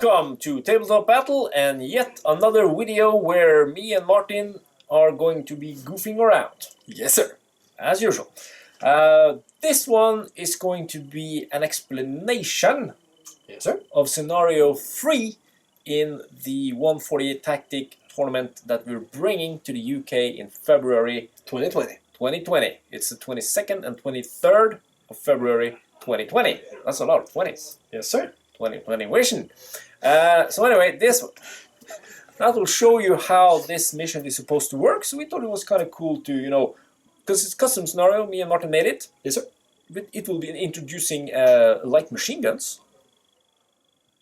Welcome to Tabletop Battle and yet another video where me and Martin are going to be goofing around. Yes, sir. As usual. This one is going to be an explanation, Yes, sir. of scenario 3 in the 148 Tactic tournament that we're bringing to the UK in February 2020. It's the 22nd and 23rd of February 2020. That's a lot of 20s. Yes, sir. 2020 vision. So anyway, that will show you how this mission is supposed to work. So we thought it was kind of cool to, because it's custom scenario, me and Martin made it. Yes, sir. But it will be introducing light machine guns.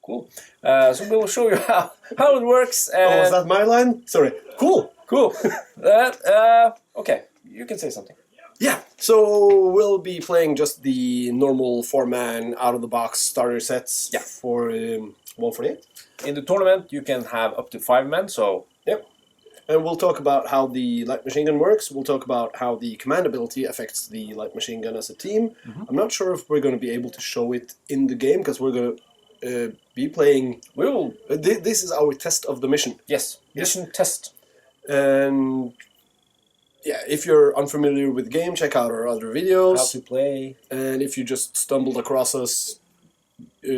Cool. So we'll show you how it works. Oh, was that my line? Sorry. Cool. Okay, you can say something. Yeah, so we'll be playing just the normal 4-man out-of-the-box starter sets for 148. In the tournament, you can have up to 5 men, so... Yep. And we'll talk about how the light machine gun works. We'll talk about how the command ability affects the light machine gun as a team. Mm-hmm. I'm not sure if we're going to be able to show it in the game, because we're going to be playing... This is our test of the mission. Yes, mission test. And... yeah, if you're unfamiliar with the game, check out our other videos. How to play. And if you just stumbled across us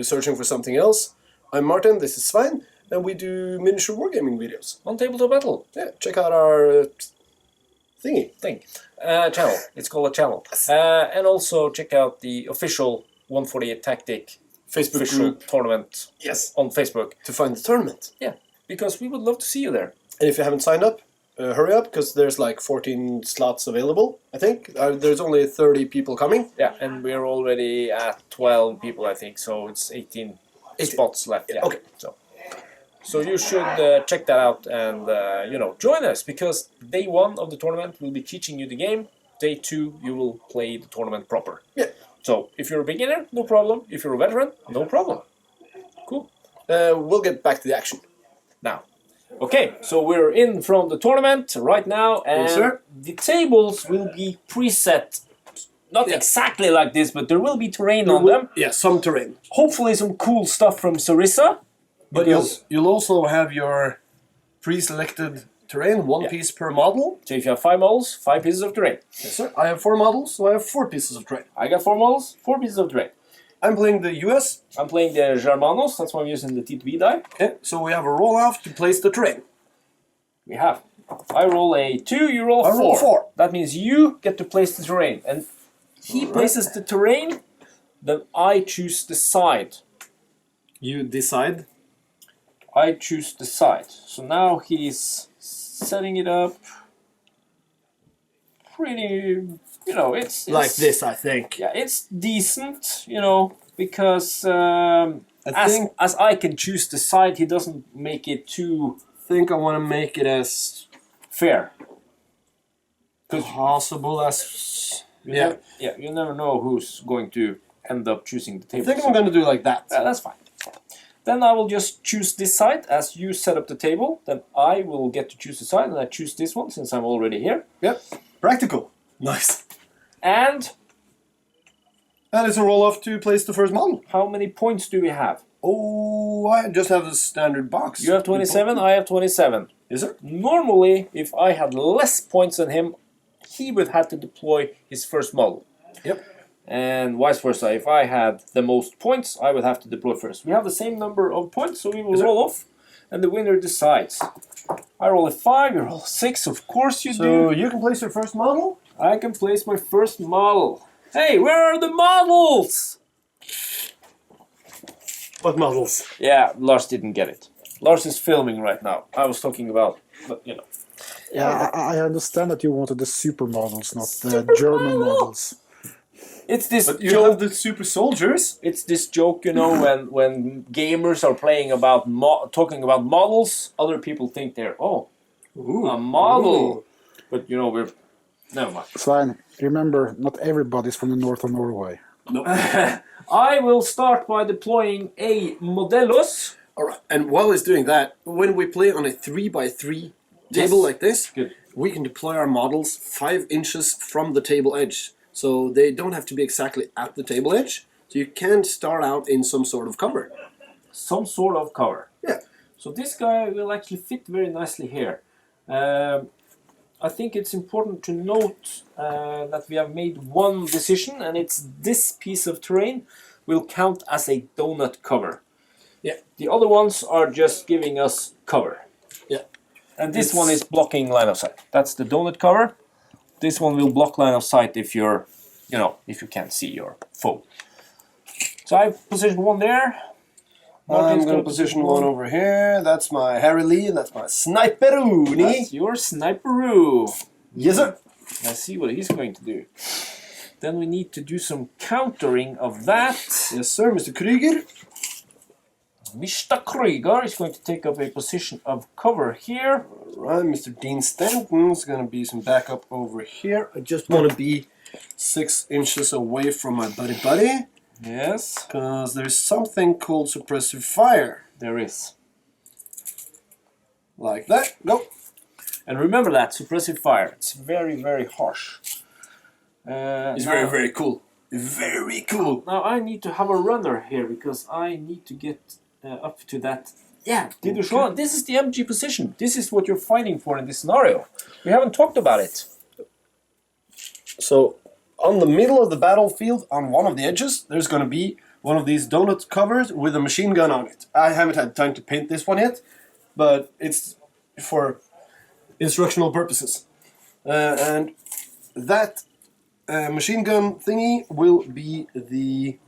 searching for something else, I'm Martin, this is Svein, and we do miniature wargaming videos. On Tabletop Battle. Yeah, check out our channel. It's called a channel. Yes. And also check out the official 148 Tactic Facebook group tournament on Facebook. To find the tournament. Yeah, because we would love to see you there. And if you haven't signed up, hurry up, because there's like 14 slots available, I think. There's only 30 people coming. Yeah, and we're already at 12 people, I think, so it's 18 spots left. Yeah. Okay. So you should check that out and, join us, because day 1 of the tournament we'll be teaching you the game. Day 2, you will play the tournament proper. Yeah. So if you're a beginner, no problem. If you're a veteran, no problem. Cool. We'll get back to the action. Now. Okay, so we're in from the tournament right now, and yes, sir. The tables will be preset, not exactly like this, but there will be terrain on them. Yeah, some terrain. Hopefully some cool stuff from Sarissa. But you'll also have your pre-selected terrain, one piece per model. So if you have 5 models, 5 pieces of terrain. Yes, sir. I have 4 models, so I have 4 pieces of terrain. I got 4 models, 4 pieces of terrain. I'm playing the US. I'm playing the Germanos, that's why I'm using the T2B die. Okay, so we have a roll-off to place the terrain. We have. I roll a 2, you roll a 4. I roll 4. That means you get to place the terrain. And he places the terrain, then I choose the side. You decide? I choose the side. So now he's setting it up pretty... it's like this, I think. Yeah, it's decent, because as I can choose the side, he doesn't make it too... I think I want to make it as fair. Possible as... you never know who's going to end up choosing the table. I think I'm going to do it like that. Yeah, that's fine. Then I will just choose this side as you set up the table. Then I will get to choose the side, and I choose this one since I'm already here. Yep, practical. Nice. And it's a roll-off to place the first model. How many points do we have? Oh, I just have the standard box. You have 27, I have 27. Is sir? Normally, if I had less points than him, he would have to deploy his first model. Yep. And vice versa. If I had the most points, I would have to deploy first. We have the same number of points, so we will roll off, and the winner decides. I roll a 5, you roll a 6, of course you do. So you can place your first model? I can place my first model. Hey, where are the models? What models? Yeah, Lars didn't get it. Lars is filming right now. I was talking about, Yeah, I understand that you wanted the super models, not the German models. It's this but you joke. have the super soldiers. It's this joke, when gamers are playing about talking about models, other people think they're a model. Ooh. But we're never mind. Svein, remember, not everybody's from the north of Norway. No. I will start by deploying a Modelos. Alright, and while he's doing that, when we play on a 3x3 table like this, we can deploy our models 5 inches from the table edge. So they don't have to be exactly at the table edge. So you can start out in some sort of cover. some sort of cover. Yeah. So this guy will actually fit very nicely here. I think it's important to note that we have made one decision, and it's this piece of terrain will count as a donut cover. Yeah. The other ones are just giving us cover. Yeah. And this one is blocking line of sight. That's the donut cover. This one will block line of sight if you're, if you can't see your foe. So I've positioned one there. I'm going to position one over here. That's my Harry Lee, and that's my Sniperoonie. That's your Sniperoo. Yes, sir. Let's see what he's going to do. Then we need to do some countering of that. Yes, sir, Mr. Krieger. Mr. Krieger is going to take up a position of cover here. Alright, Mr. Dean Stanton's going to be some backup over here. I just want to be 6 inches away from my buddy. Yes, Because there's something called suppressive fire. there is. Like that. Go. And remember that, suppressive fire. It's very, very harsh. It's now- very cool. Very cool. Now I need to have a runner here because I need to get up to that. Yeah, did you show? This is the MG position. This is what you're fighting for in this scenario. We haven't talked about it. So, on the middle of the battlefield, on one of the edges, there's going to be one of these donut covers with a machine gun on it. I haven't had time to paint this one yet, but it's for instructional purposes. And that machine gun thingy will be the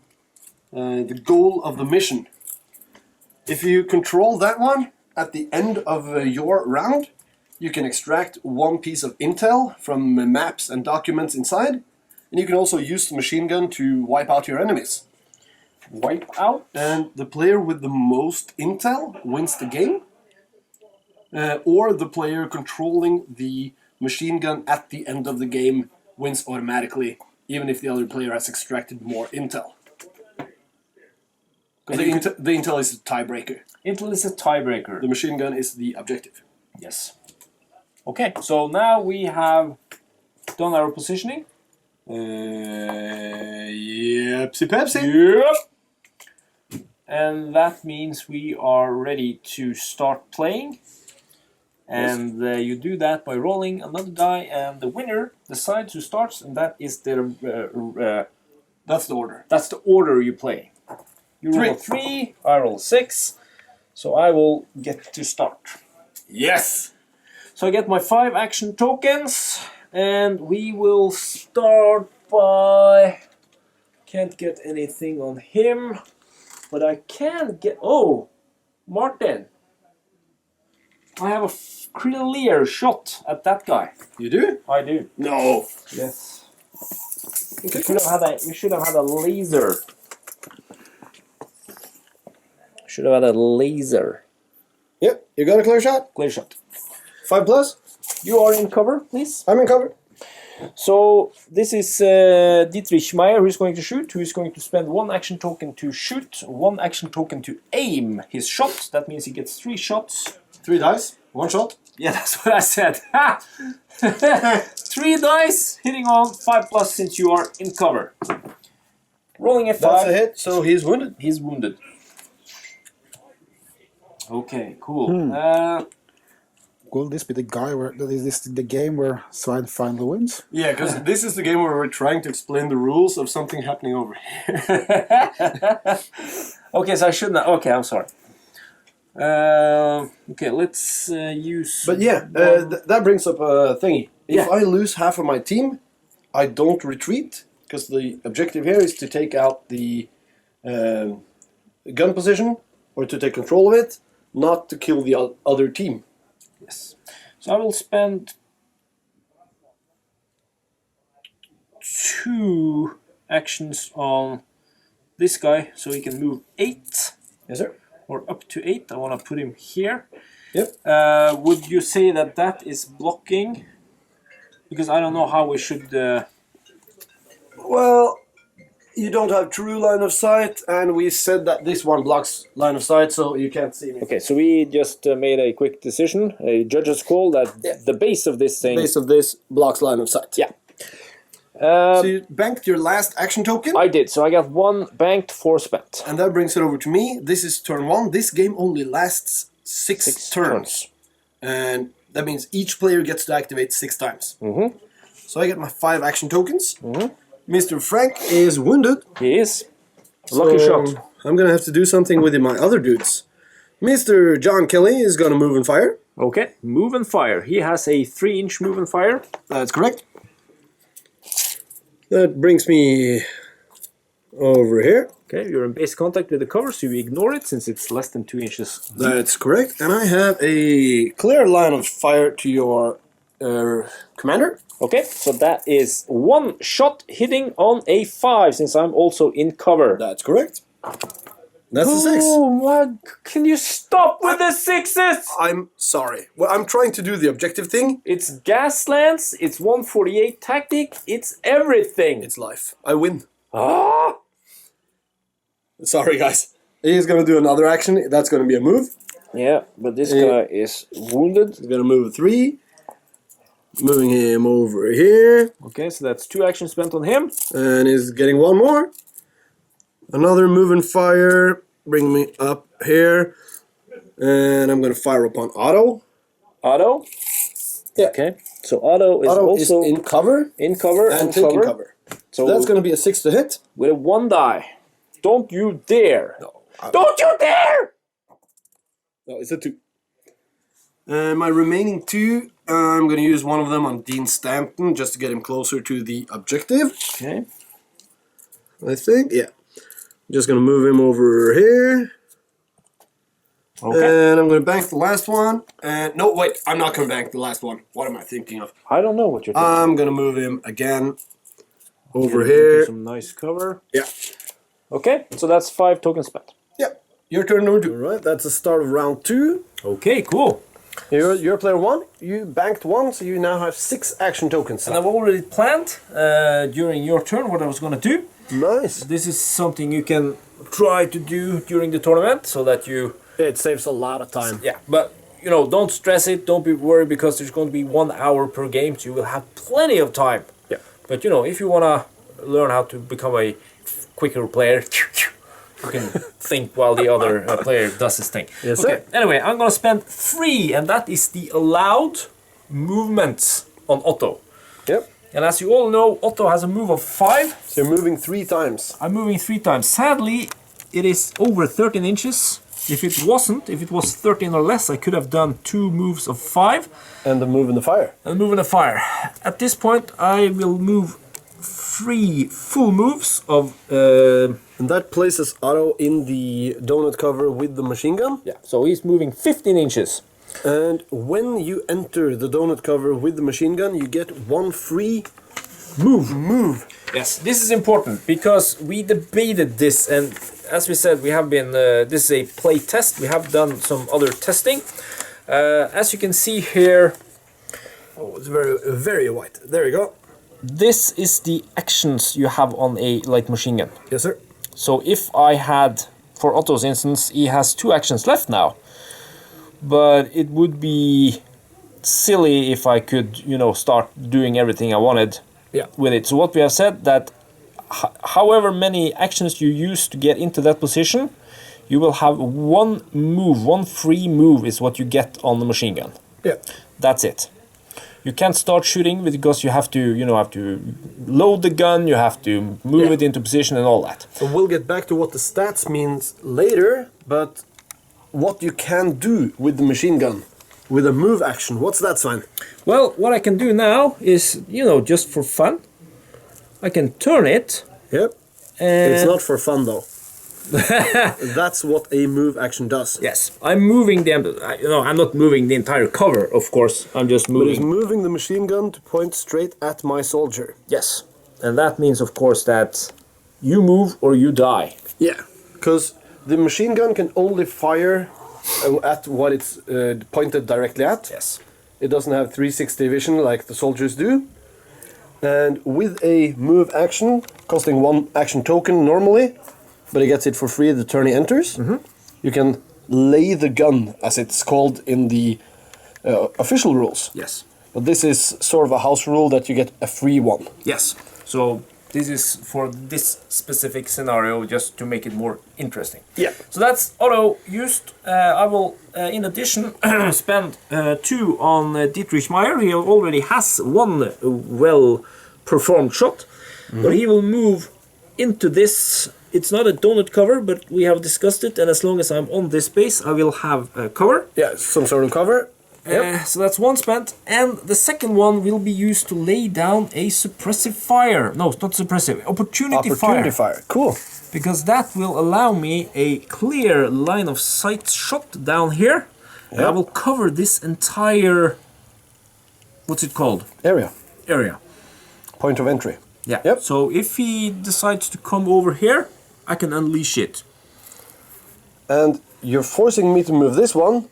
goal of the mission. If you control that one at the end of your round, you can extract one piece of intel from maps and documents inside, and you can also use the machine gun to wipe out your enemies. Wipe out. And the player with the most intel wins the game, or the player controlling the machine gun at the end of the game wins automatically, even if the other player has extracted more intel. Because the intel is a tiebreaker. Intel is a tiebreaker. The machine gun is the objective. Yes. Okay, so now we have done our positioning. Yepsy Pepsi. Yep. And that means we are ready to start playing. And you do that by rolling another die, and the winner decides who starts, and that is the That's the order. that's the order you play. You roll 3, I roll 6, so I will get to start. Yes! So I get my 5 action tokens, and we will start by... Can't get anything on him, but I can get... Oh! Martin! I have a clear shot at that guy. You do? I do. No. Yes. You should have had a laser. Should have had a laser. Yep, you got a clear shot. Clear shot. 5 plus. You are in cover, please. I'm in cover. So this is Dietrich Meyer who is going to shoot, who is going to spend 1 action token to shoot, 1 action token to aim his shot. That means he gets 3 shots. 3 dice, 1 shot. Yeah, that's what I said. 3 dice, hitting on 5 plus since you are in cover. Rolling a 5. That's a hit, so he's wounded. He's wounded. Okay, cool. Will this be the guy where is this the game where Svein finally wins? Yeah, because this is the game where we're trying to explain the rules of something happening over here. Okay, so I shouldn't. Okay, I'm sorry. Okay, let's use. But yeah, that brings up a thingy. If I lose half of my team, I don't retreat, because the objective here is to take out the gun position, or to take control of it, not to kill the other team. Yes. So I will spend 2 actions on this guy, so he can move 8. Yes, sir. Or up to 8. I want to put him here. Yep. Would you say that that is blocking? Because I don't know how we should... Well, you don't have true line of sight, and we said that this one blocks line of sight, so you can't see me. Okay, so we just made a quick decision, a judge's call, that the base of this thing... Base of this blocks line of sight. Yeah. So you banked your last action token, I did. So I got 1 banked, 4 spent. and that brings it over to me. This is turn 1. This game only lasts 6 6 turns. And that means each player gets to activate 6 times. So I get my 5 action tokens. Mr. Frank is wounded. He is. Lucky shot. I'm gonna have to do something with my other dudes. Mr. John Kelly is gonna move and fire. Okay, move and fire. He has a 3-inch move and fire. That's correct. That brings me over here. Okay, you're in base contact with the cover, so you ignore it since it's less than 2 inches. That's correct. And I have a clear line of fire to your commander. Okay, so that is 1 shot hitting on a 5 since I'm also in cover. That's correct. That's a 6. Oh my, can you stop with the 6s? I'm sorry. Well, I'm trying to do the objective thing. It's Gaslands, it's 148 tactic, it's everything. It's life. I win. Ah! Sorry, guys. He's gonna do another action. That's gonna be a move. Yeah, but this guy is wounded. He's gonna move 3. Moving him over here. Okay, so that's 2 actions spent on him. And he's getting 1 more. Another move and fire. Bring me up here. And I'm gonna fire upon Otto. Otto. Yeah. Okay, so Otto is Otto also is in cover in cover and and taking cover. cover. So That's gonna be a 6 to hit. with a 1 die. Don't you dare! No, Don't you dare! no, it's a 2. And my remaining 2, I'm gonna use one of them on Dean Stanton just to get him closer to the objective. Okay. I think, yeah. Just gonna move him over here. Okay. And I'm gonna bank the last one. And no, wait, I'm not gonna bank the last one. What am I thinking of? I don't know what you're thinking. I'm gonna move him again over Get here. some nice cover. Yeah. Okay, so that's 5 tokens spent. Yeah. Your turn number 2. Alright, that's the start of round 2. Okay, cool. You're player 1. You banked 1, so you now have 6 action tokens. And I've already planned during your turn what I was going to do. Nice. This is something you can try to do during the tournament so that you... It saves a lot of time. Yeah, but, you know, don't stress it. Don't be worried because there's going to be 1 hour per game, so you will have plenty of time. Yeah. But, you know, if you want to learn how to become a quicker player, you can think while the other player does his thing. Yes, okay. sir. Anyway, I'm going to spend 3, and that is the allowed movements on Otto. Yep. And as you all know, Otto has a move of 5. So you're moving 3 times. I'm moving 3 times. Sadly, it is over 13 inches. If it wasn't, if it was 13 or less, I could have done 2 moves of 5. And the move in the fire. And move in the fire. At this point, I will move 3 full moves of... And that places Otto in the donut cover with the machine gun. yeah, so he's moving 15 inches. And when you enter the donut cover with the machine gun, you get 1 free move. Yes, this is important because we debated this, and as we said, we have been. This is a play test. We have done some other testing. As you can see here, Oh, it's very white. There you go. this is the actions you have on a light machine gun. Yes, sir. So if I had, for Otto's instance, he has 2 actions left now, but it would be silly if I could, you know, start doing everything I wanted. Yeah. With it. So what we have said that however many actions you use to get into that position, you will have 1 move, 1 free move is what you get on the machine gun. Yeah. That's it. You can't start shooting because you have to, you know, have to load the gun, you have to move it into position and all that. So we'll get back to what the stats means later, but what you can do with the machine gun, with a move action, what's that, Svein? Well, what I can do now is, you know, just for fun, I can turn it. Yep. And It's not for fun though. That's what a move action does. Yes, I'm moving I'm not moving the entire cover, of course. I'm just But it's moving. moving the machine gun to point straight at my soldier. Yes, and that means, of course, that you move or you die. Yeah. Because the machine gun can only fire at what it's pointed directly at. Yes. It doesn't have 360 vision like the soldiers do. And with a move action, costing 1 action token normally, but he gets it for free the turn he enters, you can lay the gun, as it's called in the official rules. Yes. But this is sort of a house rule that you get a free one. Yes. So this is for this specific scenario, just to make it more interesting. Yeah. So that's auto used. I will, in addition, spend 2 on Dietrich Meyer. He already has 1 well-performed shot, but he will move into this. It's not a donut cover, but we have discussed it, and as long as I'm on this base, I will have a cover. Yeah, some sort of cover. Yep. So that's 1 spent, and the second one will be used to lay down a suppressive fire. No, it's not suppressive, opportunity fire. Cool. Because that will allow me a clear line of sight shot down here. And I will cover this entire, what's it called? Area. Point of entry. Yeah. Yep. So if he decides to come over here, I can unleash it. And you're forcing me to move this one,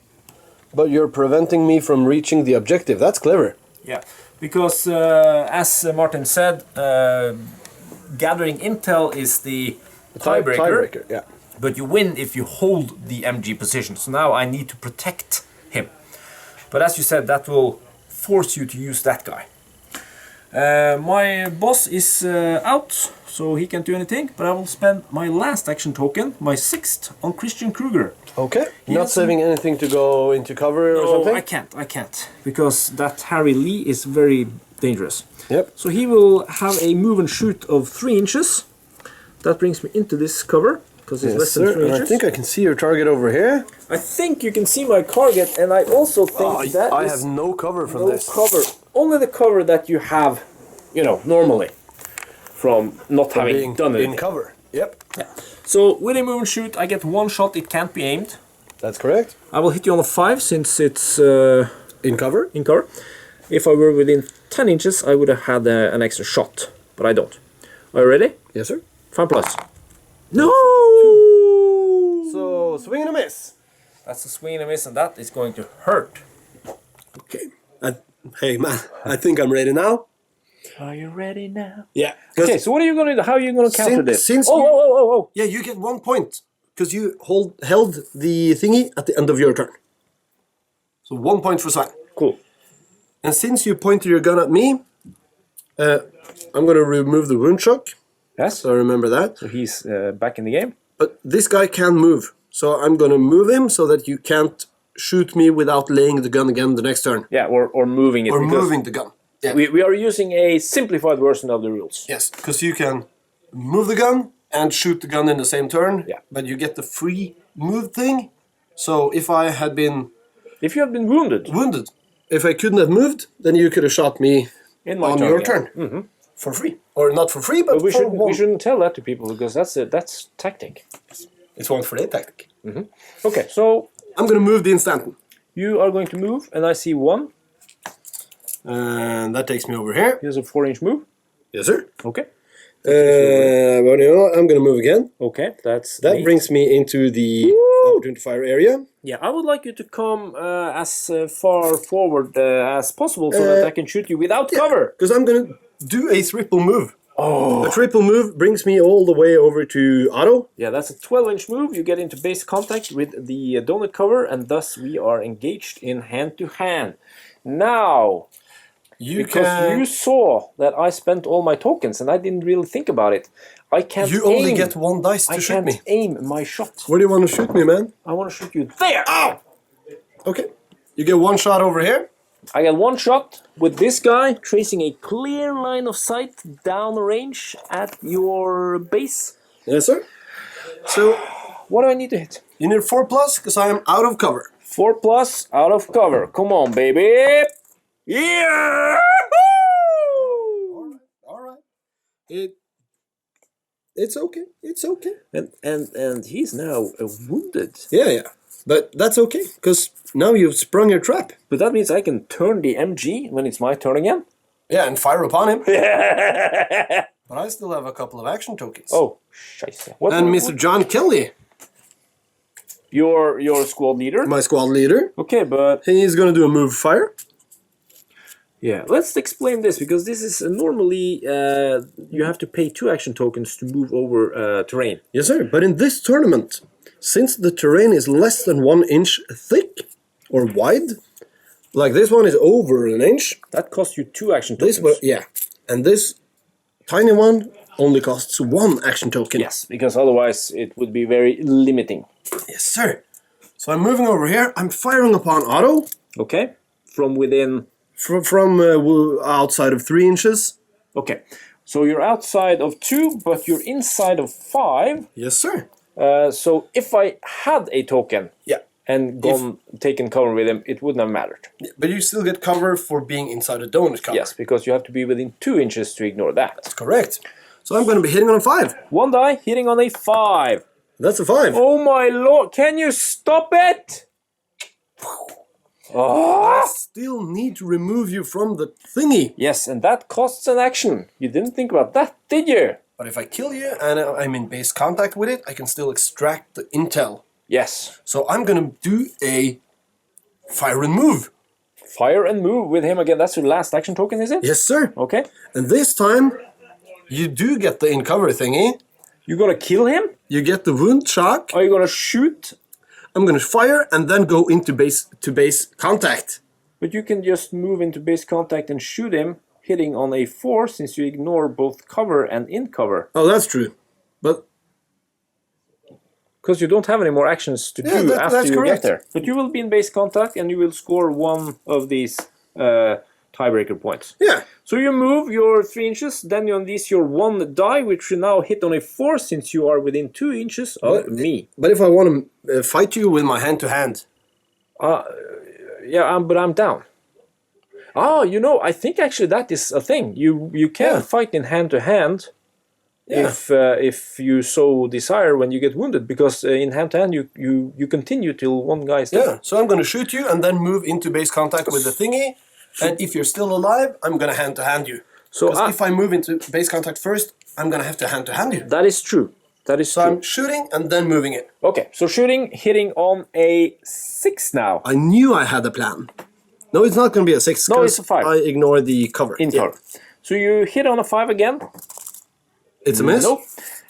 but you're preventing me from reaching the objective. That's clever. Yeah, because as Martin said, gathering intel is the tiebreaker. Yeah. But you win if you hold the MG position. So now I need to protect him. But as you said, that will force you to use that guy. My boss is out, so he can't do anything. But I will spend my last action token, my 6th, on Christian Kruger. Okay. Not saving anything to go into cover or something? I can't. Because that Harry Lee is very dangerous. Yep. So he will have a move and shoot of 3 inches. That brings me into this cover, because it's less than 3 inches. I think I can see your target over here. I think you can see my target, and I also think I have no cover from this. Cover. Only the cover that you have, normally, from not having done it. In cover. Yep. Yeah. So with a move and shoot, I get 1 shot. It can't be aimed. That's correct. I will hit you on a 5 since it's in cover. If I were within 10 inches, I would have had an extra shot, but I don't. Are you ready? Yes, sir. 5 plus. No! So, swing and a miss. That's a swing and a miss, and that is going to hurt. Okay. Hey, man, I think I'm ready now. Are you ready now? Yeah. Okay, so what are you going to do? How are you going to counter this? Oh. Yeah, you get 1 point, because you held the thingy at the end of your turn. So 1 point for Svein. Cool. And since you pointed your gun at me, I'm going to remove the wound shock. Yes. So remember that. So he's back in the game. But this guy can move. So I'm going to move him so that you can't shoot me without laying the gun again the next turn. Yeah, or moving it. Or moving the gun. Yeah. We are using a simplified version of the rules. Yes, because you can move the gun and shoot the gun in the same turn. Yeah. But you get the free move thing. So if I had been... If you had been wounded. If I couldn't have moved, then you could have shot me on your turn. Mm-hmm. For free. Or not for free, but we shouldn't tell that to people, because that's tactic. It's 1 for 8 tactic. Mm-hmm. Okay, so... I'm going to move the instant. You are going to move, and I see 1. And that takes me over here. Here's a 4-inch move. Yes, sir. Okay. I'm going to move again. Okay, that brings me into the opportunity fire area. Yeah, I would like you to come as far forward as possible so that I can shoot you without cover. Because I'm going to do a triple move. Oh. A triple move brings me all the way over to Otto. Yeah, that's a 12-inch move. You get into base contact with the donut cover, and thus we are engaged in hand-to-hand. Now, you saw that I spent all my tokens, and I didn't really think about it. I can't You only get 1 dice to shoot me. I can't aim my shot. Where do you want to shoot me, man? I want to shoot you there! Ow! Okay. You get 1 shot over here. I get 1 shot with this guy tracing a clear line of sight down the range at your base. Yes, sir. So, what do I need to hit? You need 4 plus because I am out of cover. 4 plus out of cover. Come on, baby. Yeah! All right. It's okay. It's okay. And he's now wounded. Yeah. But that's okay, because now you've sprung your trap. But that means I can turn the MG when it's my turn again? Yeah, and fire upon him. But I still have a couple of action tokens. Oh, scheisse. And Mr. John Kelly. Your squad leader? My squad leader. Okay, but... He's going to do a move fire. Yeah, let's explain this, because this is normally you have to pay 2 action tokens to move over terrain. Yes, sir. But in this tournament, since the terrain is less than 1 inch thick or wide, like this one is over 1 inch. That costs you 2 action tokens. And this tiny one only costs 1 action token. Yes, because otherwise it would be very limiting. Yes, sir. So I'm moving over here. I'm firing upon Otto. Okay, from within... From outside of 3 inches. Okay, so you're outside of 2, but you're inside of 5. Yes, sir. So if I had a token Yeah. and taken cover with him, it wouldn't have mattered. But you still get cover for being inside a donut cover. Yes, because you have to be within 2 inches to ignore that. That's correct. So I'm going to be hitting on a 5. 1 die, hitting on a 5. That's a 5. Oh my lord, can you stop it? I still need to remove you from the thingy. Yes, and that costs an action. You didn't think about that, did you? But if I kill you and I'm in base contact with it, I can still extract the intel. Yes. So I'm going to do a fire and move. Fire and move with him again. That's your last action token, is it? Yes, sir. Okay. And this time, you do get the in cover thingy. You're gonna kill him? You get the wound shock. Are you gonna shoot? I'm going to fire and then go into base contact. But you can just move into base contact and shoot him, hitting on a 4 since you ignore both cover and in cover. Oh, that's true. But because you don't have any more actions to do after that's you correct. get there. But you will be in base contact and you will score 1 of these tiebreaker points. yeah. So you move your 3 inches, then you unleash your 1 die, which you now hit on a 4 since you are within 2 inches of me. But if I want to fight you with my hand to hand. Yeah, but I'm down. Ah, you know, I think actually that is a thing. You can fight in hand to hand if you so desire when you get wounded, because in hand to hand you continue till one guy is dead. Yeah. So I'm going to shoot you and then move into base contact with the thingy. And if you're still alive, I'm going to hand you. So Because if I move into base contact first, I'm going to have to hand you. that is true. That is So true. I'm shooting and then moving it. Okay, so shooting, hitting on a 6 now. I knew I had a plan. No, it's not going to be a 6. No, 'cause it's a 5. I ignore the cover. In cover. So you hit on a 5 again. It's a miss. Nope.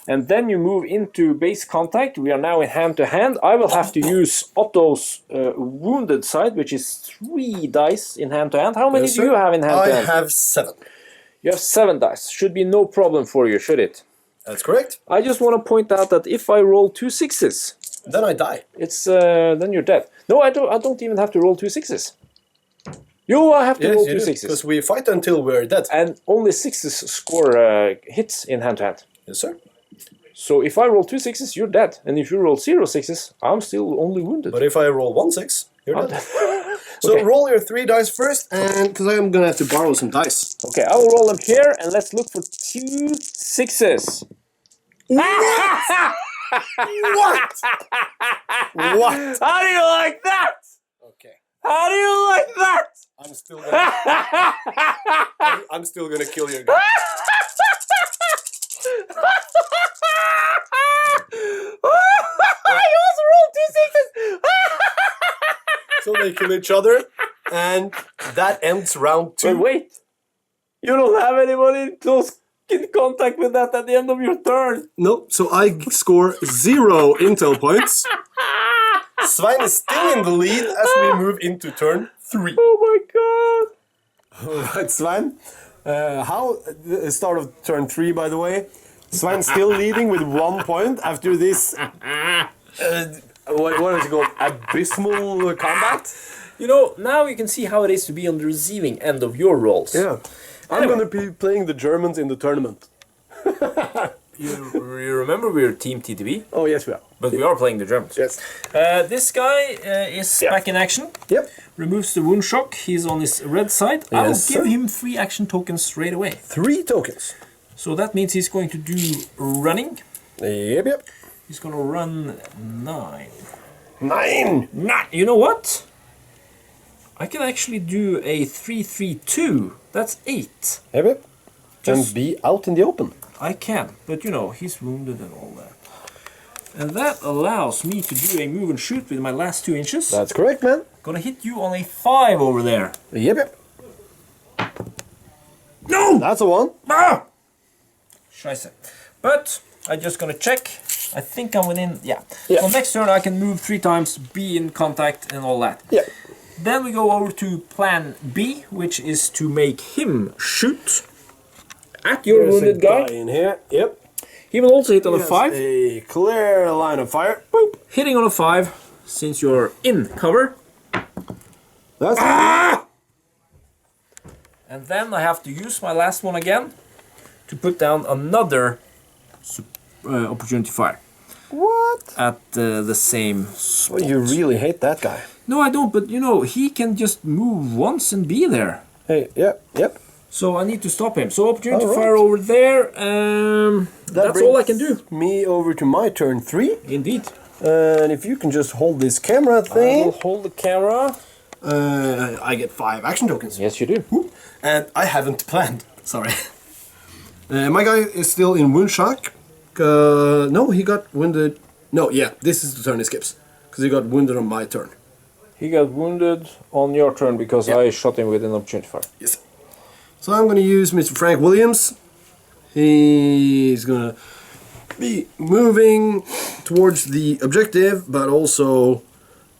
And then you move into base contact. We are now in hand to hand. I will have to use Otto's wounded side, which is 3 dice in hand to hand. How many Yes, do you sir. have in hand to I hand? have 7. You have 7 dice. Should be no problem for you, should it? That's correct. I just want to point out that if I roll 2 6s, Then I die. it's then you're dead. No, I don't even have to roll 2 6s. I have to roll 2 6s. Because we fight until we're dead. And only 6s score hits in hand to hand. Yes, sir. So if I roll 2 6s, you're dead. And if you roll 0 6s, I'm still only wounded. But if I roll 1 6, you're I'm dead. dead. So Okay. roll your 3 dice first, and because I'm going to have to borrow some dice. Okay, I will roll them here, and let's look for 2 6s. What? What? How do you like that? Okay. How do you like that? I'm still gonna. I'm still gonna kill your guy. I also rolled 2 6s. So they kill each other, and that ends round 2. But wait, you don't have anybody in close contact with that at the end of your turn. No, so I score 0 intel points. Svein is still in the lead as we move into turn 3. Oh my god. Alright, Svein. How the start of turn 3, by the way. Svein's still leading with 1 point after this. What is it called? Abysmal combat? You know, now you can see how it is to be on the receiving end of your rolls. Yeah. I'm Anyway. gonna be playing the Germans in the tournament. You remember we're Team TTV, Oh, yes, we are. but we are playing the Germans. Yes. This guy is back in action. Yep. Removes the wound shock. He's on his red side. I'll Yes, give sir. him 3 action tokens straight away. 3 tokens. So that means he's going to do running. Yep. He's going to run 9. 9! You know what? I can actually do a 3-3-2. That's 8. Yep. Just- And be out in the open. I can, but you know, he's wounded and all that. And that allows me to do a move and shoot with my last 2 inches. That's correct, man. Gonna hit you on a 5 over there. Yep. No! That's a 1. Ah! Scheiße. But I'm just gonna check. I think I'm within. Yeah. Yeah. So next turn I can move 3 times, be in contact, and all that. Yeah. Then we go over to plan B, which is to make him shoot. at your There's wounded a guy. in here. Yep. He will also hit on a Yes, 5. A clear line of fire. Boop. Hitting on a 5, since you're in cover. That's And then I have to use my last one again to put down another opportunity fire what? at the same spot. Well, you really hate that guy. No, I don't, but you know, he can just move once and be there. Hey, yep. So I need to stop him. So opportunity All right. fire over there. That's all I can do. Me over to my turn 3. Indeed. And if you can just hold this camera I will thing, hold the camera. I get 5 action tokens. Yes, you do. And I haven't planned. Sorry. My guy is still in wound shock. No, he got wounded. No, yeah, this is the turn he skips. Because he got wounded on my turn. He got wounded on your turn because I shot him with an opportunity fire. Yes. So I'm going to use Mr. Frank Williams. He's going to be moving towards the objective, but also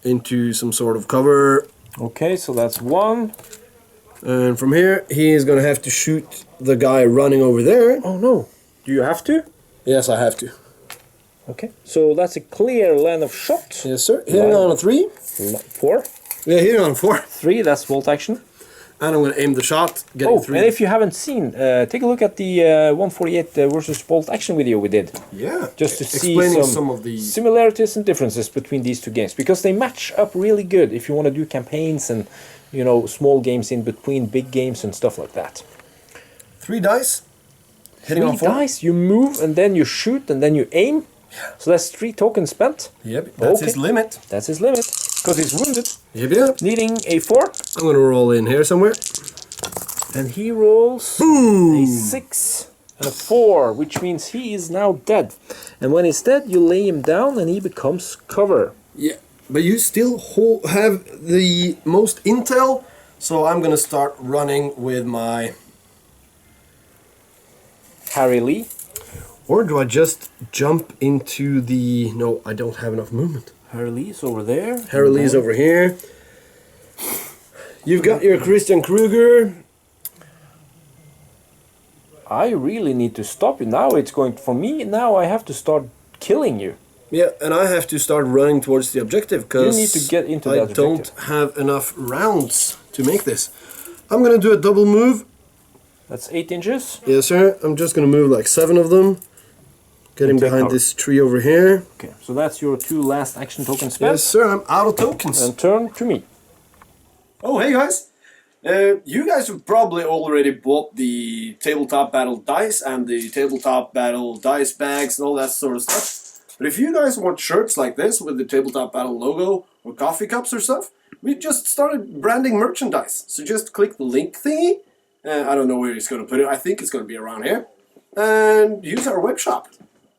into some sort of cover. Okay, so that's 1. And from here, he is going to have to shoot the guy running over there. Oh no. Do you have to? Yes, I have to. Okay. So that's a clear line of shot. Yes, sir. Hitting on a 3. 4. Yeah, hitting on a 4. 3, that's bolt action. And I'm going to aim the shot, getting 3. And if you haven't seen, take a look at the 148 versus bolt action video we did. Yeah. Just to see explaining some of the similarities and differences between these two games. Because they match up really good if you want to do campaigns and, you know, small games in between big games and stuff like that. 3 dice. Hitting on 3 4. dice, you move and then you shoot and then you aim. So that's 3 tokens spent. Yep, that's his limit. That's his limit. Because he's wounded. Yep. Needing a 4. I'm going to roll in here somewhere. And he rolls a 6 and a 4, which means he is now dead. And when he's dead, you lay him down and he becomes cover. Yeah, but you still have the most intel, so I'm going to start running with my... Harry Lee. Or do I just jump into the... No, I don't have enough movement. Harry Lee's over there. Harry Lee's over here. You've got your Christian Kruger. I really need to stop you. Now it's going for me. Now I have to start killing you. Yeah, and I have to start running towards the objective because You need to get into I that don't objective. have enough rounds to make this. I'm going to do a double move. That's 8 inches. Yes, sir. I'm just going to move like 7 of them. Getting take behind cover. this tree over here. Okay, so that's your 2 last action tokens spent. Yes, sir. I'm out of tokens. And turn to me. Oh, hey guys! You guys have probably already bought the Tabletop Battle dice and the Tabletop Battle dice bags and all that sort of stuff. But if you guys want shirts like this with the Tabletop Battle logo or coffee cups or stuff, we just started branding merchandise. So just click the link thingy. I don't know where he's going to put it. I think it's going to be around here. And use our web shop.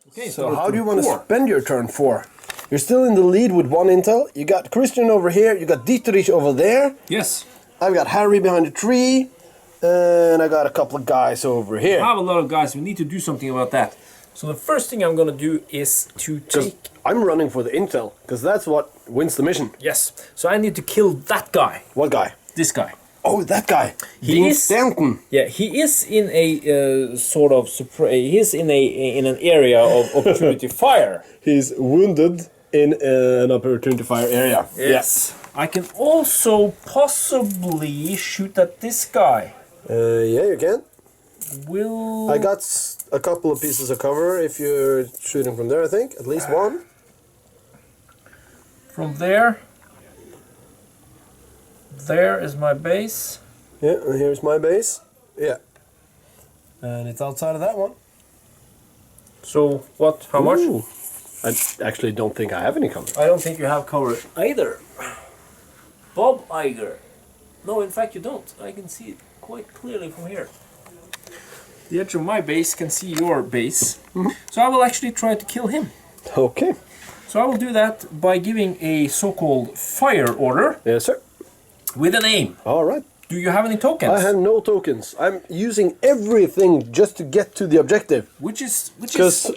Okay, So how do you want to spend your turn 4? You're still in the lead with 1 intel. You got Christian over here. You got Dietrich over there. Yes. I've got Harry behind the tree. And I got a couple of guys over here. I have a lot of guys. We need to do something about that. So the first thing I'm going to do is to take... I'm running for the intel, because that's what wins the mission. Yes. So I need to kill that guy. What guy? This guy. Oh, that guy. He Dean is- Stanton. Yeah, he is in a sort of... He's in an area of opportunity fire. He's wounded in an opportunity fire area. Yes. I can also possibly shoot at this guy. Yeah, you can. Will... I got a couple of pieces of cover if you're shooting from there, I think. At least one. From there... There is my base. Yeah, and here's my base. Yeah. And it's outside of that one. So, what? How much? Ooh. I actually don't think I have any cover. I don't think you have cover either. Bob Iger. No, in fact you don't. I can see it quite clearly from here. The edge of my base can see your base. So I will actually try to kill him. Okay. So I will do that by giving a so-called fire order Yes, sir. with an aim. All right. Do you have any tokens? I have no tokens. I'm using everything just to get to the objective. Which is Because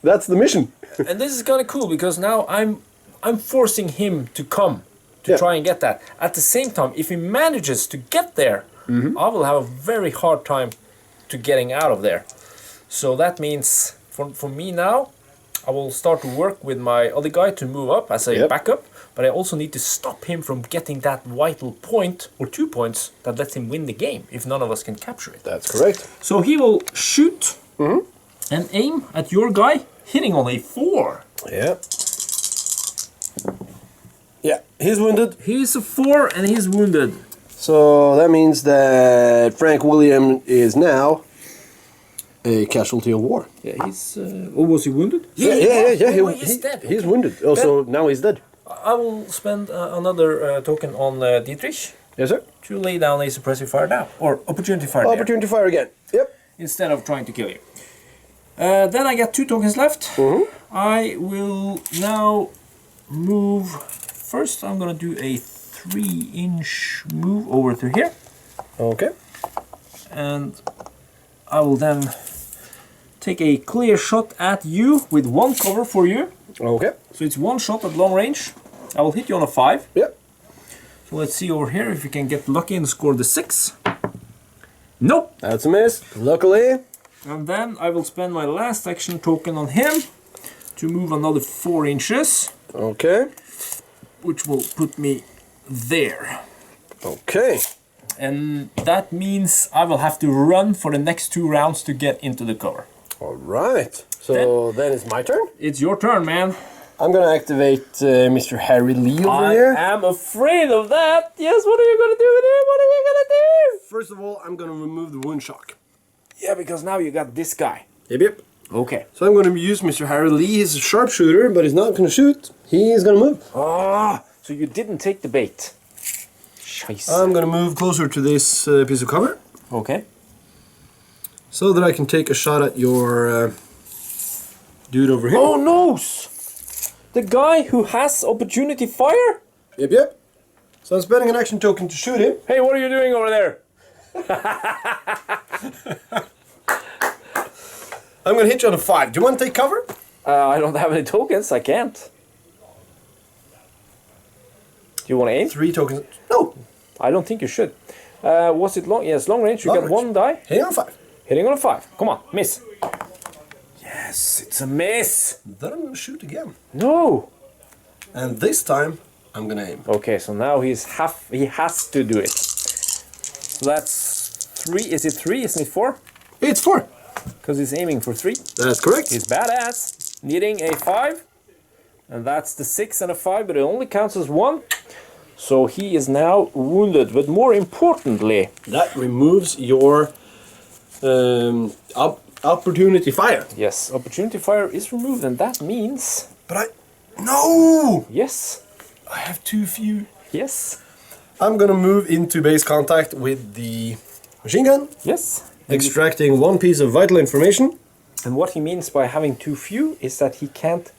that's the mission. and this is kind of cool because now I'm forcing him to come to Yeah. try and get that. At the same time, if he manages to get there, I will have a very hard time to to getting out of there. So that means for me now, I will start to work with my other guy to move up as a backup, but I also need to stop him from getting that vital point or 2 points that lets him win the game if none of us can capture it. That's correct. So he will shoot and aim at your guy, hitting on a 4. Yeah. Yeah, he's wounded. He's a 4 and he's wounded. So that means that Frank William is now a casualty of war. Yeah, he's... was he wounded? Yeah. He's dead. He's wounded. Also, now he's dead. I will spend another token on Dietrich Yes, sir. to lay down a suppressive fire now. Or opportunity fire there, Opportunity fire again. Yep. instead of trying to kill you. Then I get 2 tokens left. I will now move... First I'm gonna do a 3-inch move over to here. Okay. And I will then take a clear shot at you with 1 cover for you. Okay. So it's 1 shot at long range. I will hit you on a 5. Yep. So let's see over here if we can get lucky and score the 6. Nope. That's a miss. Luckily. And then I will spend my last action token on him to move another 4 inches, Okay. which will put me there. Okay. And that means I will have to run for the next 2 rounds to get into the cover. All right. So then it's my turn. It's your turn, man. I'm gonna activate Mr. Harry Lee over I here. am afraid of that. Yes, what are you gonna do with him? What are you gonna do? First of all, I'm gonna remove the wound shock. Yeah, because now you got this guy. Yep. Okay. So I'm gonna use Mr. Harry Lee. He's a sharpshooter, but he's not gonna shoot. He's gonna move. Ah, so you didn't take the bait. Scheiße. I'm gonna move closer to this piece of cover Okay. so that I can take a shot at your dude over here. Oh no! The guy who has opportunity fire? Yep. So I'm spending an action token to shoot him. Hey, what are you doing over there? I'm gonna hit you on a 5. Do you want to take cover? I don't have any tokens, I can't. Do you want to aim? 3 tokens. No. I don't think you should. Was it long? Yes, long range. You Long get range. 1 die. Hitting on a 5. Hitting on a 5. Come on, miss. Yes, it's a miss. Then I'm gonna shoot again. No. And this time, I'm gonna aim. Okay, so now he has to do it. So that's 3. Is it 3? Isn't it 4? It's 4. Because he's aiming for 3. That's correct. He's badass. Needing a 5. And that's the 6 and a 5, but it only counts as 1. So he is now wounded. But more importantly... That removes your opportunity fire. Yes, opportunity fire is removed, and that means... But No! Yes. I have too few. Yes. I'm gonna move into base contact with the machine gun, Yes. extracting 1 piece of vital information. And what he means by having too few is that he can't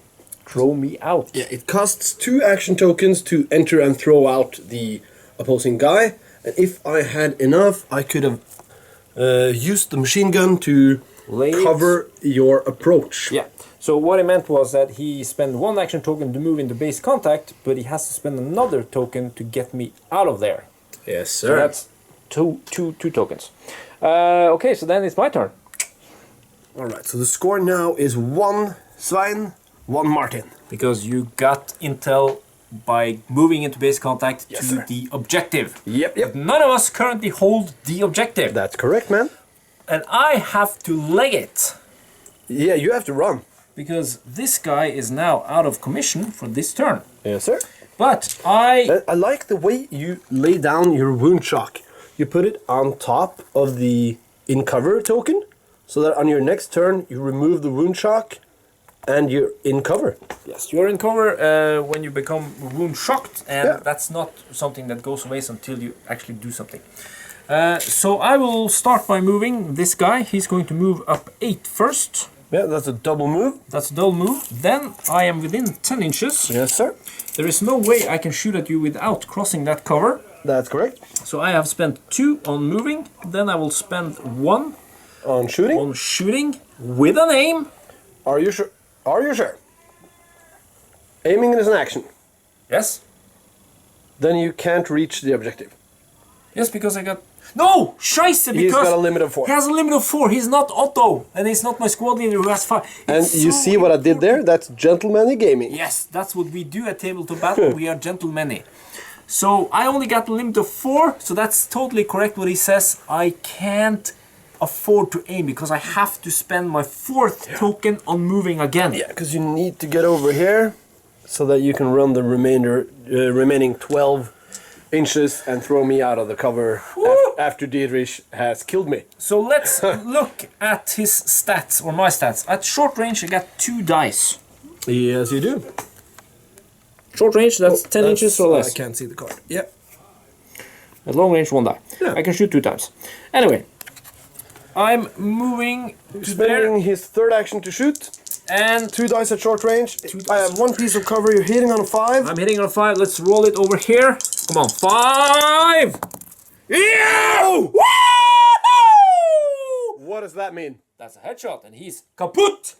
throw me out. Yeah, it costs 2 action tokens to enter and throw out the opposing guy. And if I had enough, I could have used the machine gun to Lay it. cover your approach. Yeah. So what he meant was that he spent 1 action token to move into base contact, but he has to spend another token to get me out of there. Yes, So sir. that's two tokens. Okay, so then it's my turn. Alright, so the score now is 1 Svein, 1 Martin. Because you got intel by moving into base contact Yes, to sir. the objective. Yep. None of us currently hold the objective. That's correct, man. And I have to leg it. Yeah, you have to run. Because this guy is now out of commission for this turn. Yes, sir. But I... I like the way you lay down your wound shock. You put it on top of the in cover token, so that on your next turn you remove the wound shock and you're in cover. Yes, you're in cover when you become wound shocked, and Yeah. that's not something that goes away until you actually do something. So I will start by moving this guy. He's going to move up 8 first. Yeah, that's a double move. That's a dull move. Then I am within 10 inches. Yes, sir. There is no way I can shoot at you without crossing that cover. That's correct. So I have spent 2 on moving. Then I will spend 1 On shooting. on shooting with an aim. Are you sure? Are you sure? Aiming is an action. Yes. Then you can't reach the objective. Yes, because I got... No! Scheisse, because... He's got a limit of 4. He has a limit of 4. He's not Otto. And he's not my squad leader who has 5. And It's you so see what I did there? That's gentlemanly gaming. Yes, that's what we do at Tabletop Battle. We are gentlemen. So I only got the limit of 4, so that's totally correct what he says. I can't afford to aim because I have to spend my 4th token on moving again. Yeah, because you need to get over here so that you can run the remaining 12 inches and throw me out of the cover after Dietrich has killed me. So let's look at his stats, or my stats. At short range, I got 2 dice. Yes, you do. Short range, that's 10 inches or less. I can't see the card. Yeah. At long range, 1 die. Yeah. I can shoot 2 times. Anyway, I'm moving to Spending there, his 3rd action to shoot. and 2 dice at short range. I have 1 piece of cover. You're hitting on a 5. I'm hitting on a 5. Let's roll it over here. Come on, 5! Yeah! Woo! What does that mean? That's a headshot, and he's kaput!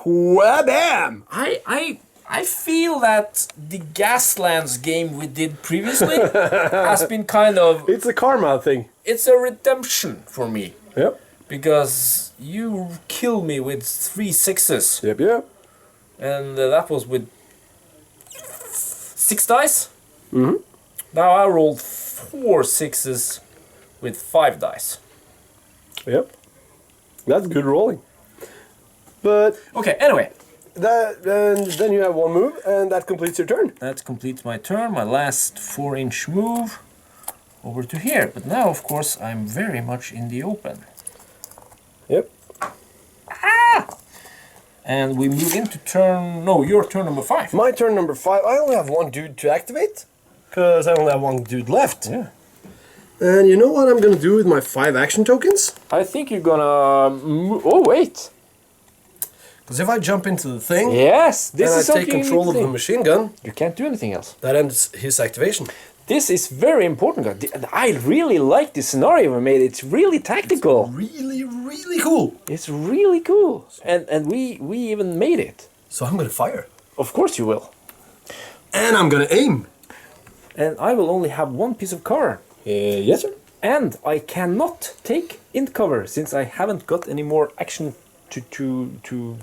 Wha-bam! I feel that the Gaslands game we did previously has been kind of... It's a karma thing. It's a redemption for me. Yep. Because you killed me with 3 6s. Yep, yep. And that was with 6 dice. Mm-hmm. Now I rolled 4 6s with 5 dice. Yep. That's good rolling. But Okay, anyway. then you have 1 move, and that completes your turn. That completes my turn, my last 4-inch move over to here. But now, of course, I'm very much in the open. Yep. And we move into turn... No, your turn number 5. My turn number 5. I only have 1 dude to activate, because I only have 1 dude left. Yeah. And you know what I'm going to do with my 5 action tokens? I think you're gonna... Oh, wait. Because if I jump into the thing, Yes, this and is I something take you control need of to the think. machine gun, You can't do anything else. that ends his activation. This is very important, guys. I really like this scenario we made. It's really tactical. Really, really cool. It's really cool. And we even made it. So I'm going to fire. Of course you will. And I'm going to aim. And I will only have 1 piece of cover. Yes, sir. And I cannot take int cover since I haven't got any more action to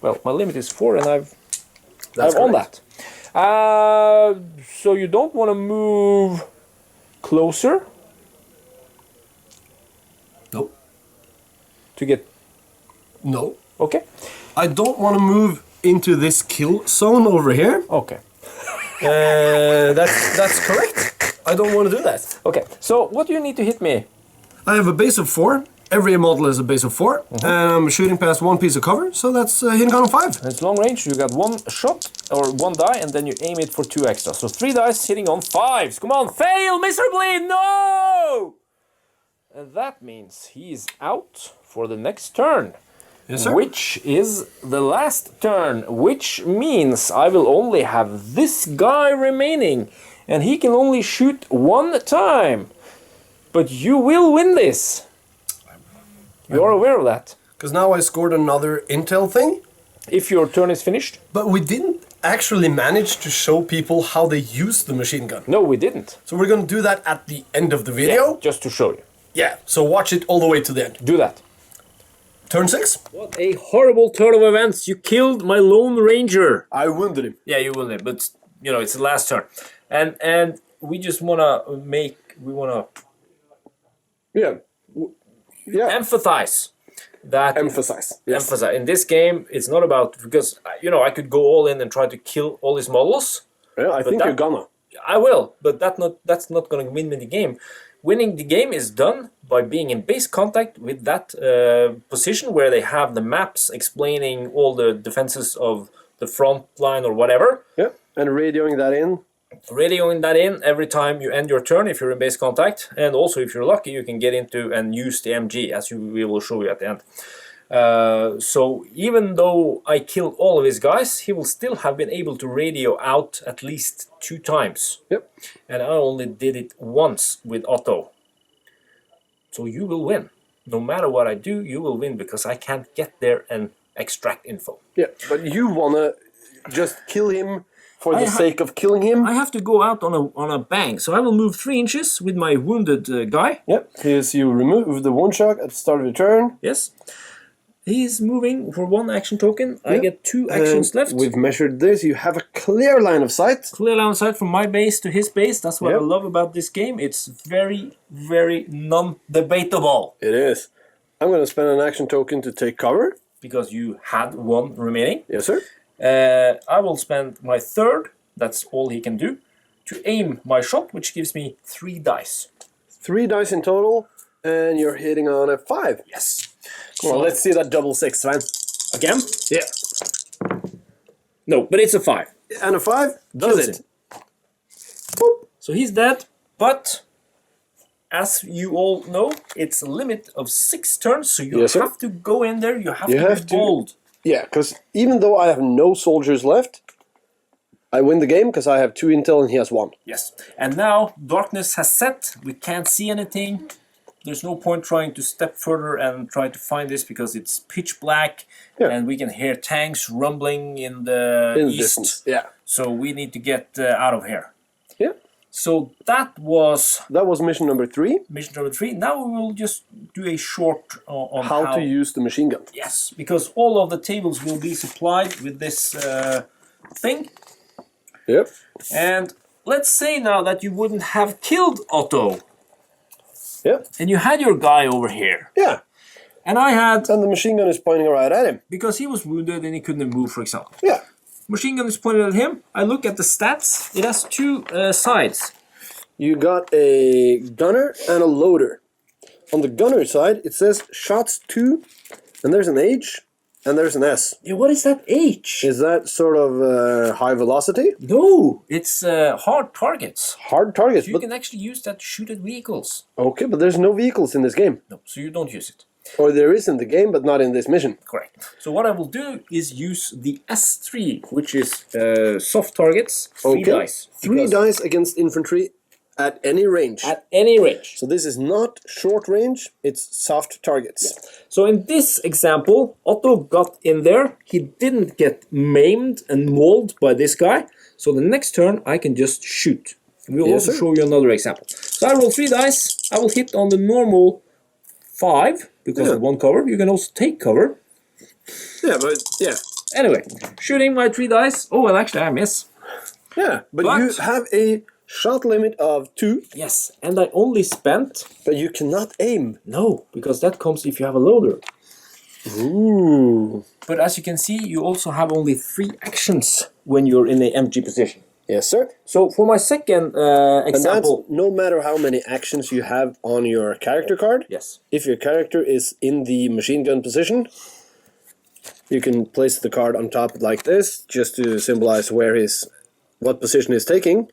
well, my limit is 4 and I've won that. So you don't want to move closer? Nope. To get... No. Okay. I don't want to move into this kill zone over here. Okay. That's correct. I don't want to do that. Okay. So what do you need to hit me? I have a base of 4. Every model is a base of 4. And I'm shooting past 1 piece of cover, so that's hitting on 5. It's long range. You got 1 shot or 1 die, and then you aim it for 2 extra. So 3 dice hitting on 5s. Come on, fail miserably! No! And that means he's out for the next turn. Yes, sir. Which is the last turn, which means I will only have this guy remaining, and he can only shoot 1 time. But you will win this. You're aware of that. Because now I scored another intel thing. If your turn is finished. But we didn't actually manage to show people how they use the machine gun. No, we didn't. So we're going to do that at the end of the video. Just to show you. Yeah, so watch it all the way to the end. Do that. Turn 6. What a horrible turn of events. You killed my Lone Ranger. I wounded him. Yeah, you will, but you know, it's the last turn. And we just wanna empathize that Emphasize. emphasize in this game. It's not about, because you know, I could go all in and try to kill all these models. Yeah, I think that- you're gonna. I will, but that's not going to win me the game. Winning the game is done by being in base contact with that position where they have the maps explaining all the defenses of the front line or whatever. Yeah, and radioing that in. Radioing that in every time you end your turn if you're in base contact, and also if you're lucky you can get into and use the MG, as we will show you at the end. So even though I killed all of his guys, he will still have been able to radio out at least 2 times. Yep. And I only did it once with Otto. So you will win. No matter what I do, you will win, because I can't get there and extract info. Yeah, but you wanna just kill him For the sake of killing him. I have to go out on a bang, so I will move 3 inches with my wounded guy. Yep, because you remove the one shot at the start of the turn. Yes. He's moving for 1 action token. I get 2 actions left. We've measured this. You have a clear line of sight. Clear line of sight from my base to his base. That's what I love about this game. It's very, very non-debatable. It is. I'm going to spend an action token to take cover. Because you had 1 remaining. Yes, sir. I will spend my 3rd, that's all he can do, to aim my shot, which gives me 3 dice. 3 dice in total, and you're hitting on a 5. Yes. Well, let's see that double 6, Svein. Again? Yeah. No, but it's a 5. And a 5 does Kills it. him. Boop. So he's dead, but as you all know, it's a limit of 6 turns, so you have to go in there, you have to be bold. Yeah, because even though I have no soldiers left, I win the game because I have 2 intel and he has 1. Yes, and now darkness has set, we can't see anything. There's no point trying to step further and try to find this because it's pitch black and we can hear tanks rumbling in the east. Distance. Yeah. So we need to get out of here. Yeah. So that was mission number 3. mission number 3. Now we will just do a short on how to use the machine gun. Yes, because all of the tables will be supplied with this thing. Yep. And let's say now that you wouldn't have killed Otto. Yep. And you had your guy over here. Yeah. And I had... And the machine gun is pointing right at him. Because he was wounded and he couldn't move, for example. Yeah. Machine gun is pointed at him. I look at the stats. It has 2 sides. You got a gunner and a loader. On the gunner side, it says shots 2, and there's an H, and there's an S. Yeah, what is that H? Is that sort of high velocity? No, it's hard targets. Hard targets. So you can actually use that to shoot at vehicles. Okay, but there's no vehicles in this game. No, so you don't use it. Or there is in the game, but not in this mission. Correct. So what I will do is use the S3, which is soft targets, 3 dice. 3 dice against infantry at any range. At any range. So this is not short range, it's soft targets. Yeah. So in this example, Otto got in there. He didn't get maimed and mauled by this guy. So the next turn, I can just shoot. We'll also show you another example. So I roll 3 dice. I will hit on the normal 5 because of 1 cover. You can also take cover. Yeah, but Anyway, shooting my 3 dice. Oh, and actually I miss. Yeah, but you have a shot limit of 2. Yes, and I only spent... But you cannot aim. No, because that comes if you have a loader. Ooh. But as you can see, you also have only 3 actions when you're in a MG position. Yes, sir. So for my second example... And that's no matter how many actions you have on your character card. Yes. If your character is in the machine gun position, you can place the card on top like this, just to symbolize what position he's taking.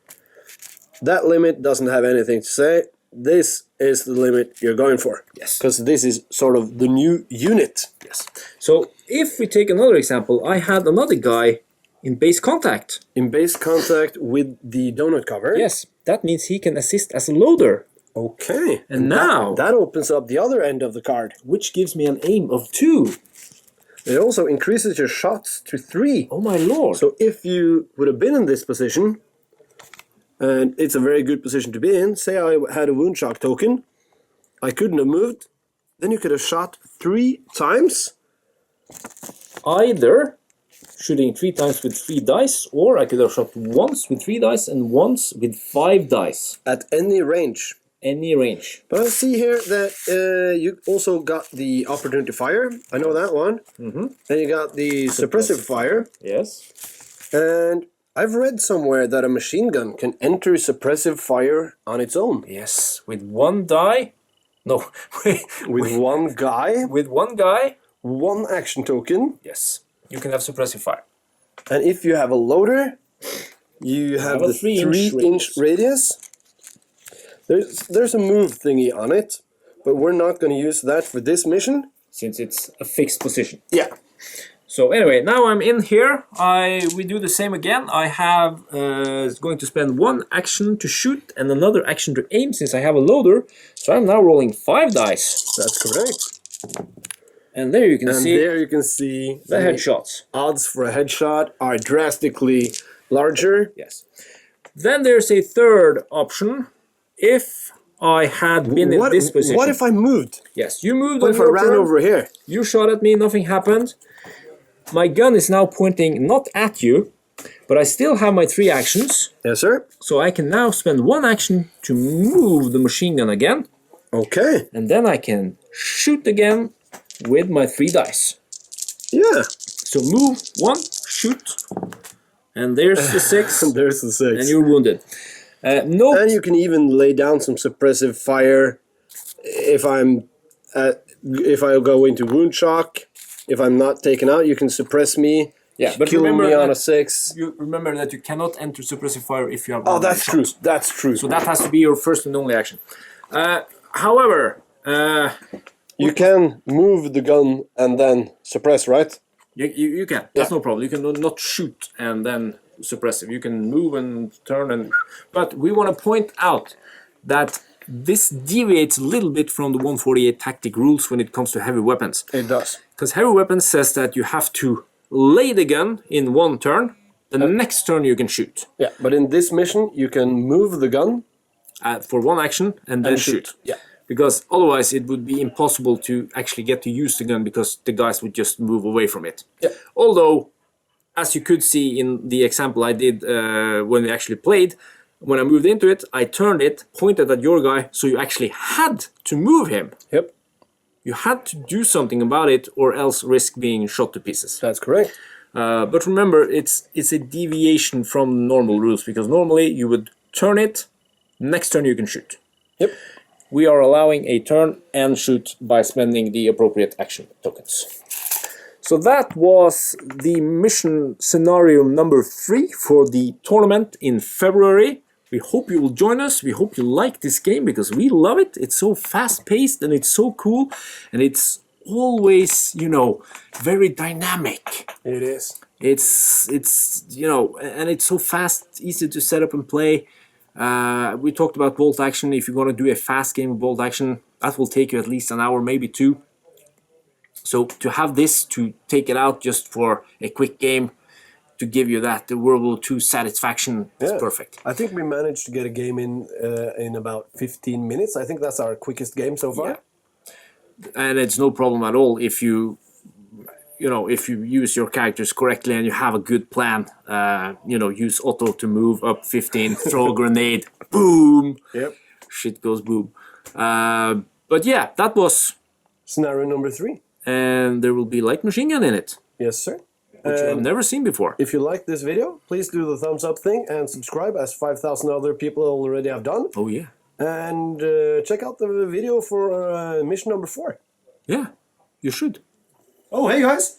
That limit doesn't have anything to say. This is the limit you're going for. Yes. Because this is sort of the new unit. Yes. So if we take another example, I had another guy in base contact. In base contact with the donut cover. Yes. That means he can assist as a loader. Okay. And now... That opens up the other end of the card. Which gives me an aim of 2. It also increases your shots to 3. Oh my lord. So if you would have been in this position, and it's a very good position to be in, say I had a wound shock token, I couldn't have moved, then you could have shot 3 times. Either shooting 3 times with 3 dice, or I could have shot once with 3 dice and once with 5 dice. At any range. Any range. But I see here that you also got the opportunity fire. I know that one. Mm-hmm. And you got the suppressive fire. Yes. And I've read somewhere that a machine gun can enter suppressive fire on its own. Yes. With 1 die. No. With 1 guy. With 1 guy. 1 action token. Yes. You can have suppressive fire. And if you have a loader, you have the 3-inch radius. There's a move thingy on it, but we're not going to use that for this mission. Since it's a fixed position. Yeah. So anyway, now I'm in here. We do the same again. I have going to spend 1 action to shoot and another action to aim since I have a loader. So I'm now rolling 5 dice. That's correct. And there you can see the headshots. Odds for a headshot are drastically Larger. Yes. Then there's a third option. If I had been in this position. What if I moved? Yes, you moved What on if I your ran turn. over here? You shot at me, nothing happened. My gun is now pointing not at you, but I still have my 3 actions. Yes, sir. So I can now spend 1 action to move the machine gun again. Okay. And then I can shoot again with my 3 dice. Yeah. So move 1, shoot. And there's the 6. There's the 6. And you're wounded. Note, And you can even lay down some suppressive fire if I go into wound shock. If I'm not taken out, you can suppress me. yeah, but Kill remember me on a that 6. you remember that you cannot enter suppressive fire if you have. Oh, that's true. shots. That's true. So that has to be your first and only action. However, You can move the gun and then suppress, right? you can. That's no problem. You can not shoot and then suppressive. You can move and turn and. But we want to point out that this deviates a little bit from the 148 tactic rules when it comes to heavy weapons. It does. Because heavy weapons says that you have to lay the gun in 1 turn. The next turn you can shoot. Yeah, but in this mission, you can move the gun For 1 action and then shoot. Yeah. Because otherwise it would be impossible to actually get to use the gun because the guys would just move away from it. Yeah. Although, as you could see in the example I did when we actually played, when I moved into it, I turned it, pointed at your guy, so you actually had to move him. Yep. You had to do something about it or else risk being shot to pieces. That's correct. But remember, it's a deviation from normal rules because normally you would turn it, next turn you can shoot. Yep. We are allowing a turn and shoot by spending the appropriate action tokens. So that was the mission scenario number 3 for the tournament in February. We hope you will join us. We hope you like this game because we love it. It's so fast-paced and it's so cool. And it's always, very dynamic. It is. It's and it's so fast, easy to set up and play. We talked about bolt action. If you're going to do a fast game of bolt action, that will take you at least an hour, maybe 2. So to have this, to take it out just for a quick game, to give you that the World War II satisfaction, is perfect. I think we managed to get a game in about 15 minutes. I think that's our quickest game so far. Yeah. And it's no problem at all if you use your characters correctly and you have a good plan. Use Otto to move up 15, throw a grenade, boom. Yep. Shit goes boom. But yeah, that was scenario number 3. And there will be light machine gun in it. Yes, sir. Which I've never seen before. If you like this video, please do the thumbs up thing and subscribe, as 5,000 other people already have done. Oh yeah. And check out the video for mission number 4. Yeah, you should. Oh, hey guys!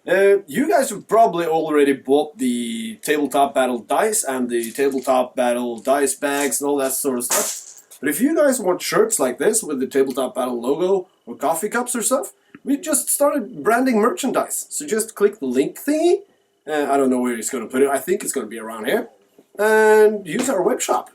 You guys have probably already bought the Tabletop Battle dice and the Tabletop Battle dice bags and all that sort of stuff. But if you guys want shirts like this with the Tabletop Battle logo or coffee cups or stuff, we just started branding merchandise. So just click the link thingy. I don't know where it's going to put it. I think it's going to be around here. And use our web shop.